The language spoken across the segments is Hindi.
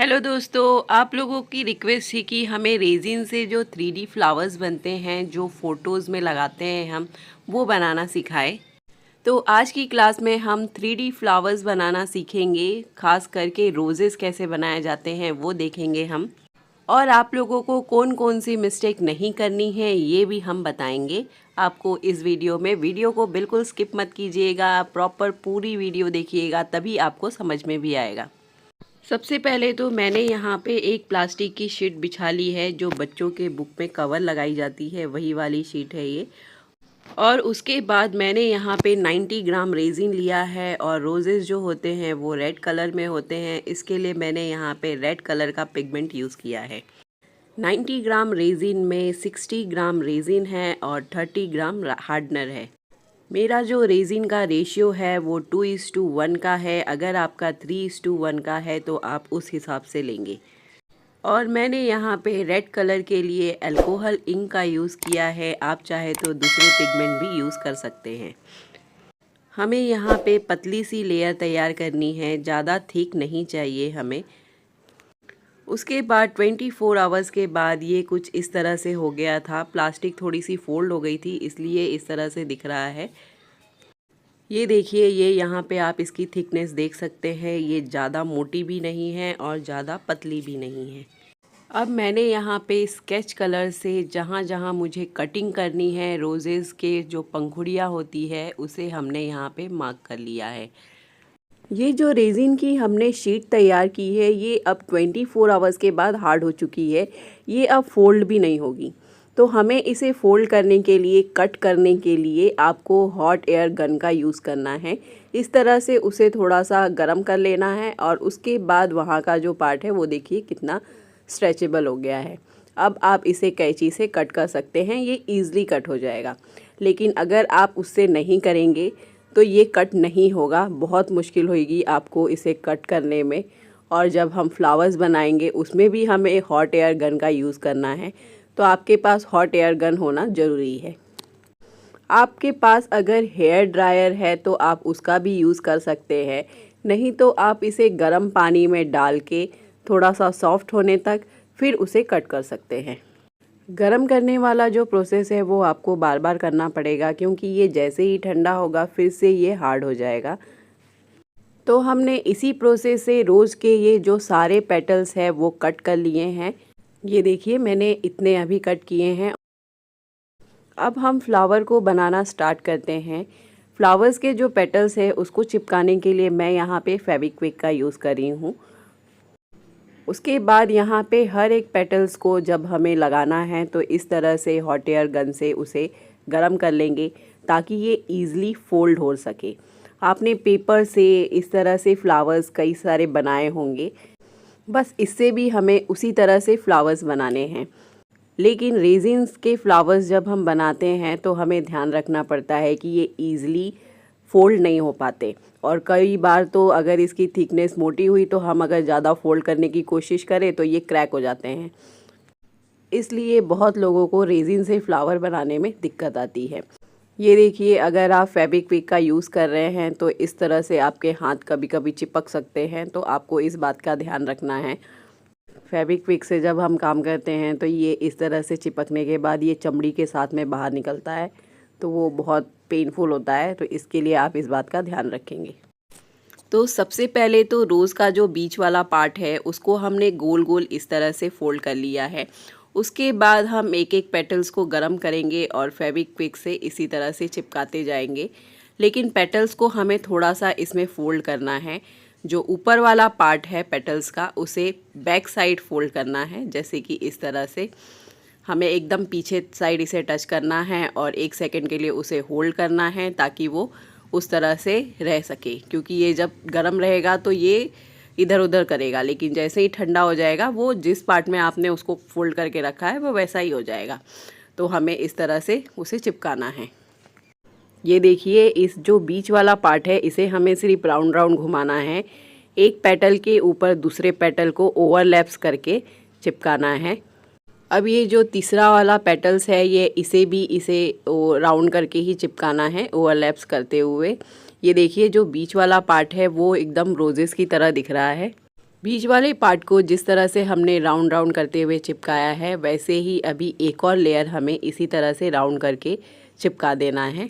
हेलो दोस्तों, आप लोगों की रिक्वेस्ट थी कि हमें रेजिन से जो 3D फ्लावर्स बनते हैं, जो फ़ोटोज़ में लगाते हैं हम, वो बनाना सिखाएं। तो आज की क्लास में हम 3D फ्लावर्स बनाना सीखेंगे। ख़ास करके रोज़ेज़ कैसे बनाए जाते हैं वो देखेंगे हम। और आप लोगों को कौन कौन सी मिस्टेक नहीं करनी है ये भी हम बताएंगे आपको इस वीडियो में। वीडियो को बिल्कुल स्किप मत कीजिएगा, प्रॉपर पूरी वीडियो देखिएगा, तभी आपको समझ में भी आएगा। सबसे पहले तो मैंने यहाँ पे एक प्लास्टिक की शीट बिछा ली है, जो बच्चों के बुक में कवर लगाई जाती है, वही वाली शीट है ये। और उसके बाद मैंने यहाँ पे 90 ग्राम रेजिन लिया है, और रोजेज़ जो होते हैं वो रेड कलर में होते हैं, इसके लिए मैंने यहाँ पे रेड कलर का पिगमेंट यूज़ किया है। 90 ग्राम रेजिन में 60 ग्राम रेजिन है और 30 ग्राम हार्डनर है। मेरा जो रेजिन का रेशियो है वो 2:1 का है। अगर आपका 3:1 का है तो आप उस हिसाब से लेंगे। और मैंने यहाँ पे रेड कलर के लिए अल्कोहल इंक का यूज़ किया है। आप चाहे तो दूसरे पिगमेंट भी यूज़ कर सकते हैं। हमें यहाँ पे पतली सी लेयर तैयार करनी है, ज़्यादा थिक नहीं चाहिए हमें। उसके बाद 24 आवर्स के बाद ये कुछ इस तरह से हो गया था। प्लास्टिक थोड़ी सी फोल्ड हो गई थी, इसलिए इस तरह से दिख रहा है। ये देखिए, ये यहाँ पे आप इसकी थिकनेस देख सकते हैं। ये ज़्यादा मोटी भी नहीं है और ज़्यादा पतली भी नहीं है। अब मैंने यहाँ पे स्केच कलर से जहाँ जहाँ मुझे कटिंग करनी है, रोजेज़ के जो पंखुड़ियाँ होती है, उसे हमने यहाँ पे मार्क कर लिया है। ये जो रेजिन की हमने शीट तैयार की है, ये अब 24 आवर्स के बाद हार्ड हो चुकी है। ये अब फोल्ड भी नहीं होगी। तो हमें इसे फोल्ड करने के लिए, कट करने के लिए आपको हॉट एयर गन का यूज़ करना है। इस तरह से उसे थोड़ा सा गर्म कर लेना है, और उसके बाद वहाँ का जो पार्ट है वो देखिए कितना स्ट्रेचेबल हो गया है। अब आप इसे कैंची से कट कर सकते हैं, ये ईज़िली कट हो जाएगा। लेकिन अगर आप उससे नहीं करेंगे तो ये कट नहीं होगा, बहुत मुश्किल होगी आपको इसे कट करने में। और जब हम फ्लावर्स बनाएंगे उसमें भी हमें हॉट एयर गन का यूज़ करना है, तो आपके पास हॉट एयर गन होना ज़रूरी है। आपके पास अगर हेयर ड्रायर है तो आप उसका भी यूज़ कर सकते हैं, नहीं तो आप इसे गर्म पानी में डाल के थोड़ा सा सॉफ्ट होने तक फिर उसे कट कर सकते हैं। गरम करने वाला जो प्रोसेस है वो आपको बार बार करना पड़ेगा, क्योंकि ये जैसे ही ठंडा होगा फिर से ये हार्ड हो जाएगा। तो हमने इसी प्रोसेस से रोज़ के ये जो सारे पेटल्स हैं वो कट कर लिए हैं। ये देखिए, मैंने इतने अभी कट किए हैं। अब हम फ्लावर को बनाना स्टार्ट करते हैं। फ्लावर्स के जो पेटल्स है उसको चिपकाने के लिए मैं यहाँ पे फेविक्विक का यूज़ कर रही हूँ। उसके बाद यहाँ पे हर एक पेटल्स को जब हमें लगाना है तो इस तरह से हॉट एयर गन से उसे गरम कर लेंगे, ताकि ये ईज़िली फोल्ड हो सके। आपने पेपर से इस तरह से फ्लावर्स कई सारे बनाए होंगे, बस इससे भी हमें उसी तरह से फ्लावर्स बनाने हैं। लेकिन रेजिन्स के फ्लावर्स जब हम बनाते हैं तो हमें ध्यान रखना पड़ता है कि ये ईज़िली फ़ोल्ड नहीं हो पाते। और कई बार तो अगर इसकी थिकनेस मोटी हुई तो हम अगर ज़्यादा फ़ोल्ड करने की कोशिश करें तो ये क्रैक हो जाते हैं। इसलिए बहुत लोगों को रेजिन से फ्लावर बनाने में दिक्कत आती है। ये देखिए, अगर आप फेविक्विक का यूज़ कर रहे हैं तो इस तरह से आपके हाथ कभी कभी चिपक सकते हैं, तो आपको इस बात का ध्यान रखना है। फेविक्विक से जब हम काम करते हैं तो ये इस तरह से चिपकने के बाद ये चमड़ी के साथ में बाहर निकलता है, तो वो बहुत पेनफुल होता है। तो इसके लिए आप इस बात का ध्यान रखेंगे। तो सबसे पहले तो रोज़ का जो बीच वाला पार्ट है उसको हमने गोल गोल इस तरह से फोल्ड कर लिया है। उसके बाद हम एक एक पेटल्स को गर्म करेंगे और फेविक्विक से इसी तरह से चिपकाते जाएंगे। लेकिन पेटल्स को हमें थोड़ा सा इसमें फ़ोल्ड करना है। जो ऊपर वाला पार्ट है पेटल्स का, उसे बैक साइड फोल्ड करना है, जैसे कि इस तरह से। हमें एकदम पीछे साइड इसे टच करना है और 1 सेकंड के लिए उसे होल्ड करना है, ताकि वो उस तरह से रह सके। क्योंकि ये जब गर्म रहेगा तो ये इधर उधर करेगा, लेकिन जैसे ही ठंडा हो जाएगा वो जिस पार्ट में आपने उसको फोल्ड करके रखा है वो वैसा ही हो जाएगा। तो हमें इस तरह से उसे चिपकाना है। ये देखिए, इस जो बीच वाला पार्ट है इसे हमें सिर्फ राउंड राउंड घुमाना है। एक पेटल के ऊपर दूसरे पेटल को ओवरलैप्स करके चिपकाना है। अब ये जो तीसरा वाला पेटल्स है ये इसे राउंड करके ही चिपकाना है, ओवरलैप्स करते हुए। ये देखिए, जो बीच वाला पार्ट है वो एकदम रोजेस की तरह दिख रहा है। बीच वाले पार्ट को जिस तरह से हमने राउंड राउंड करते हुए चिपकाया है, वैसे ही अभी एक और लेयर हमें इसी तरह से राउंड करके चिपका देना है।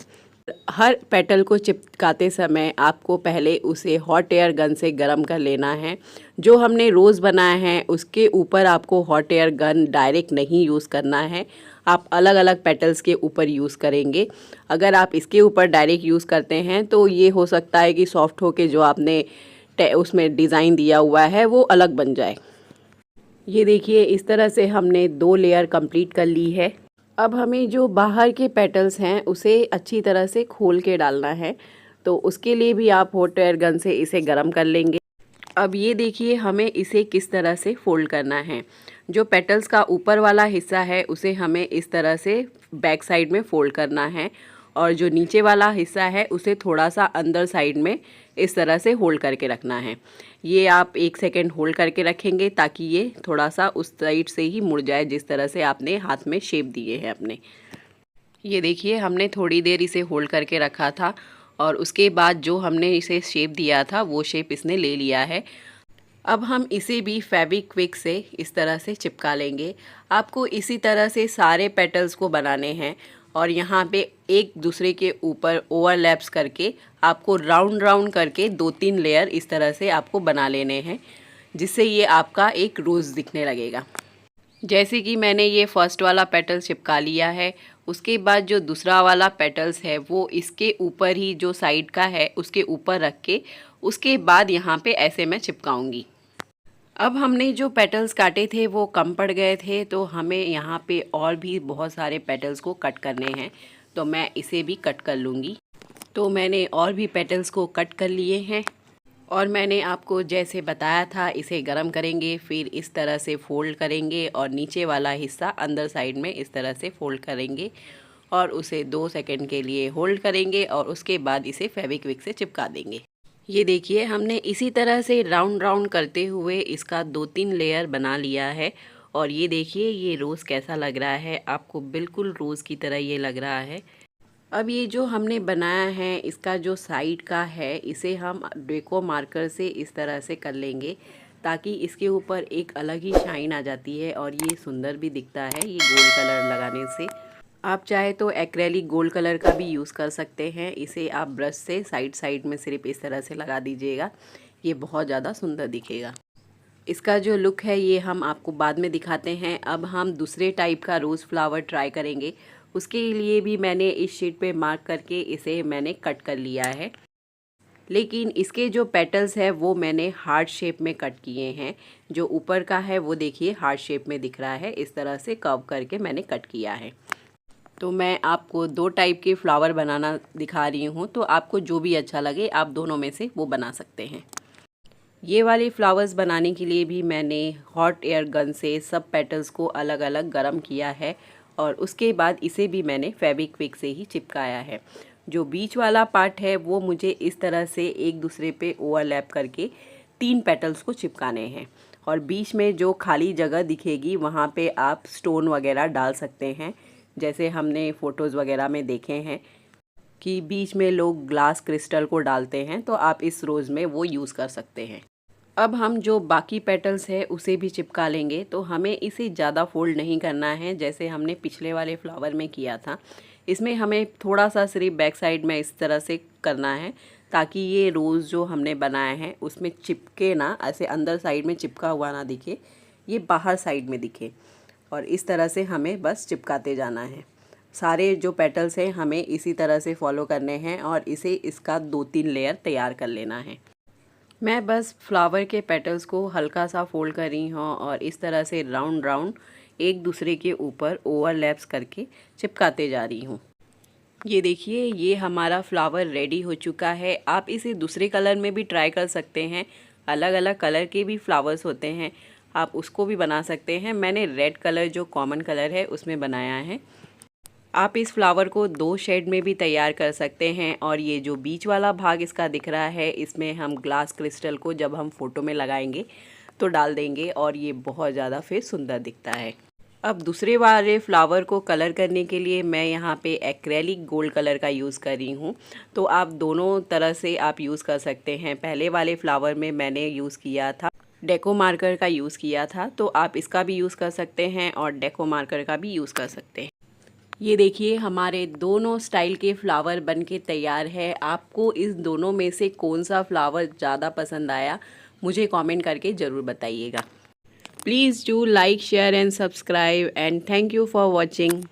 हर पेटल को चिपकाते समय आपको पहले उसे हॉट एयर गन से गर्म कर लेना है। जो हमने रोज़ बनाया है उसके ऊपर आपको हॉट एयर गन डायरेक्ट नहीं यूज़ करना है, आप अलग अलग पेटल्स के ऊपर यूज़ करेंगे। अगर आप इसके ऊपर डायरेक्ट यूज़ करते हैं तो ये हो सकता है कि सॉफ्ट होके जो आपने उसमें डिज़ाइन दिया हुआ है वो अलग बन जाए। ये देखिए, इस तरह से हमने 2 लेयर कंप्लीट कर ली है। अब हमें जो बाहर के पेटल्स हैं उसे अच्छी तरह से खोल के डालना है, तो उसके लिए भी आप हॉट एयर गन से इसे गर्म कर लेंगे। अब ये देखिए हमें इसे किस तरह से फोल्ड करना है। जो पेटल्स का ऊपर वाला हिस्सा है उसे हमें इस तरह से बैक साइड में फोल्ड करना है, और जो नीचे वाला हिस्सा है उसे थोड़ा सा अंदर साइड में इस तरह से होल्ड करके रखना है। ये आप 1 सेकेंड होल्ड करके रखेंगे ताकि ये थोड़ा सा उस साइड से ही मुड़ जाए जिस तरह से आपने हाथ में शेप दिए हैं अपने। ये देखिए हमने थोड़ी देर इसे होल्ड करके रखा था और उसके बाद जो हमने इसे शेप दिया था वो शेप इसने ले लिया है। अब हम इसे भी फेविक्विक से इस तरह से चिपका लेंगे। आपको इसी तरह से सारे पेटल्स को बनाने हैं और यहाँ पे एक दूसरे के ऊपर ओवरलैप्स करके आपको राउंड राउंड करके 2-3 लेयर इस तरह से आपको बना लेने हैं, जिससे ये आपका एक रोज़ दिखने लगेगा। जैसे कि मैंने ये फर्स्ट वाला पेटल चिपका लिया है, उसके बाद जो दूसरा वाला पेटल्स है वो इसके ऊपर ही जो साइड का है उसके ऊपर रख के उसके बाद यहाँ पे ऐसे मैं चिपकाऊंगी। अब हमने जो पेटल्स काटे थे वो कम पड़ गए थे, तो हमें यहाँ पे और भी बहुत सारे पेटल्स को कट करने हैं, तो मैं इसे भी कट कर लूँगी। तो मैंने और भी पेटल्स को कट कर लिए हैं और मैंने आपको जैसे बताया था इसे गरम करेंगे, फिर इस तरह से फ़ोल्ड करेंगे और नीचे वाला हिस्सा अंदर साइड में इस तरह से फ़ोल्ड करेंगे और उसे 2 सेकंड के लिए होल्ड करेंगे और उसके बाद इसे फेविक्विक से चिपका देंगे। ये देखिए हमने इसी तरह से राउंड राउंड करते हुए इसका 2-3 लेयर बना लिया है और ये देखिए ये रोज़ कैसा लग रहा है, आपको बिल्कुल रोज़ की तरह ये लग रहा है। अब ये जो हमने बनाया है इसका जो साइड का है इसे हम डेको मार्कर से इस तरह से कर लेंगे ताकि इसके ऊपर एक अलग ही शाइन आ जाती है और ये सुंदर भी दिखता है ये गोल्ड कलर लगाने से। आप चाहे तो एक्रेलिक गोल्ड कलर का भी यूज़ कर सकते हैं। इसे आप ब्रश से साइड साइड में सिर्फ इस तरह से लगा दीजिएगा, ये बहुत ज़्यादा सुंदर दिखेगा। इसका जो लुक है ये हम आपको बाद में दिखाते हैं। अब हम दूसरे टाइप का रोज़ फ्लावर ट्राई करेंगे, उसके लिए भी मैंने इस शीट पे मार्क करके इसे मैंने कट कर लिया है, लेकिन इसके जो पेटल्स है वो मैंने हार्ट शेप में कट किए हैं। जो ऊपर का है वो देखिए हार्ट शेप में दिख रहा है, इस तरह से कर्व करके मैंने कट किया है। तो मैं आपको 2 टाइप के फ्लावर बनाना दिखा रही हूँ, तो आपको जो भी अच्छा लगे आप दोनों में से वो बना सकते हैं। ये वाले फ्लावर्स बनाने के लिए भी मैंने हॉट एयर गन से सब पेटल्स को अलग अलग गर्म किया है और उसके बाद इसे भी मैंने फेविक्विक से ही चिपकाया है। जो बीच वाला पार्ट है वो मुझे इस तरह से एक दूसरे पे ओवरलैप करके 3 पेटल्स को चिपकाने हैं और बीच में जो खाली जगह दिखेगी वहाँ पे आप स्टोन वगैरह डाल सकते हैं, जैसे हमने फ़ोटोज़ वगैरह में देखे हैं कि बीच में लोग ग्लास क्रिस्टल को डालते हैं, तो आप इस रोज़ में वो यूज़ कर सकते हैं। अब हम जो बाकी पेटल्स है उसे भी चिपका लेंगे, तो हमें इसे ज़्यादा फोल्ड नहीं करना है जैसे हमने पिछले वाले फ्लावर में किया था। इसमें हमें थोड़ा सा सिर्फ बैक साइड में इस तरह से करना है ताकि ये रोज़ जो हमने बनाया है उसमें चिपके ना, ऐसे अंदर साइड में चिपका हुआ ना दिखे, ये बाहर साइड में दिखे। और इस तरह से हमें बस चिपकाते जाना है। सारे जो पेटल्स हैं हमें इसी तरह से फॉलो करने हैं और इसे इसका 2-3 लेयर तैयार कर लेना है। मैं बस फ्लावर के पेटल्स को हल्का सा फोल्ड कर रही हूँ और इस तरह से राउंड राउंड एक दूसरे के ऊपर ओवरलैप्स करके चिपकाते जा रही हूँ। ये देखिए ये हमारा फ्लावर रेडी हो चुका है। आप इसे दूसरे कलर में भी ट्राई कर सकते हैं, अलग अलग कलर के भी फ्लावर्स होते हैं, आप उसको भी बना सकते हैं। मैंने रेड कलर जो कॉमन कलर है उसमें बनाया है। आप इस फ्लावर को 2 शेड में भी तैयार कर सकते हैं और ये जो बीच वाला भाग इसका दिख रहा है इसमें हम ग्लास क्रिस्टल को जब हम फ़ोटो में लगाएंगे तो डाल देंगे और ये बहुत ज़्यादा फिर सुंदर दिखता है। अब दूसरे वाले फ्लावर को कलर करने के लिए मैं यहाँ पे एक्रेलिक गोल्ड कलर का यूज़ कर रही हूँ, तो आप दोनों तरह से आप यूज़ कर सकते हैं। पहले वाले फ्लावर में मैंने यूज़ किया था डेको मार्कर का यूज़ किया था, तो आप इसका भी यूज़ कर सकते हैं और डेको मार्कर का भी यूज़ कर सकते हैं। ये देखिए हमारे दोनों स्टाइल के फ्लावर बन के तैयार है। आपको इस दोनों में से कौन सा फ्लावर ज़्यादा पसंद आया, मुझे कमेंट करके ज़रूर बताइएगा। Please do like, share and subscribe and thank you for watching.